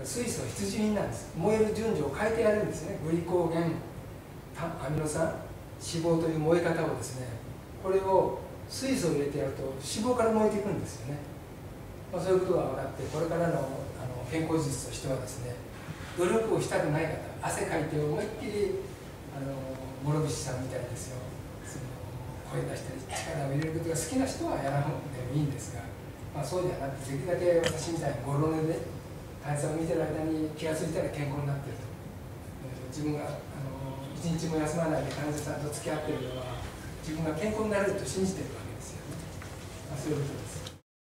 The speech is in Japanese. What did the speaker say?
水素は必需品なんです。燃える順序を変えてやるんですね。グリコーゲン、アミノ酸、脂肪という燃え方をですね、これを水素を入れてやると脂肪から燃えていくんですよね。そういうことが分かって、これからの健康術としてはですね、努力をしたくない方、汗かいて思いっきり諸伏さんみたいですよ、声出したり力を入れることが好きな人はやらなくてもいいんですが、そうじゃなくて、できるだけ私みたいにゴロ寝で患者さんを見てる間に気が付いたら健康になっていると、自分が一日も休まないで患者さんと付き合っているのは自分が健康になれると信じているわけですよね。そういうことです。